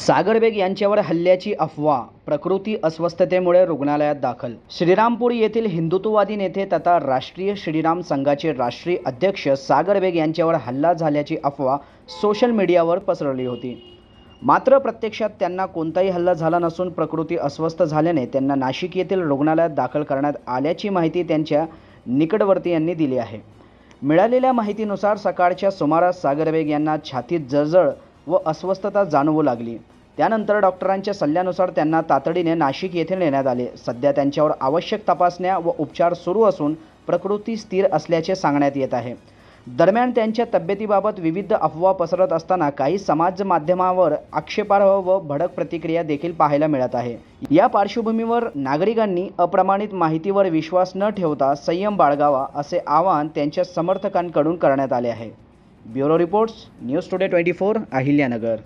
सागर बेग यांच्यावर हल्ल्याची अफवा, प्रकृती अस्वस्थतेमुळे रुग्णालयात दाखल। श्रीरामपूर येथील हिंदुत्ववादी नेते तथा राष्ट्रीय श्रीराम संघाचे राष्ट्रीय अध्यक्ष सागर बेग यांच्यावर हल्ला झाल्याची अफवा सोशल मीडियावर पसरली होती। मात्र प्रत्यक्षात त्यांना कोणताही हल्ला झाला नसून प्रकृती अस्वस्थ झाल्याने त्यांना नाशिक येथील रुग्णालयात दाखल करण्यात आल्याची माहिती त्यांच्या निकटवर्तीयांनी दिली आहे। मिळालेल्या माहितीनुसार सकाळच्या सुमारास सागर बेग यांना छातीत जळजळ व अस्वस्थता जाणवू लागली। त्यानंतर डॉक्टरांच्या सल्ल्यानुसार त्यांना तातडीने नाशिक येथे नेण्यात आले। सध्या त्यांच्यावर आवश्यक तपासण्या व उपचार सुरू असून प्रकृती स्थिर असल्याचे सांगण्यात येत आहे। दरम्यान त्यांच्या तब्येतीबाबत विविध अफवा पसरत असताना काही समाज माध्यमांवर आक्षेपार्ह व भडक प्रतिक्रिया देखील पाहायला मिळत आहे। या पार्श्वभूमीवर नागरिकांनी अप्रमाणित माहितीवर विश्वास न ठेवता संयम बाळगावा असे आवाहन त्यांच्या समर्थकांकडून करण्यात आले आहे। Bureau reports, news today 24, Ahilyanagar.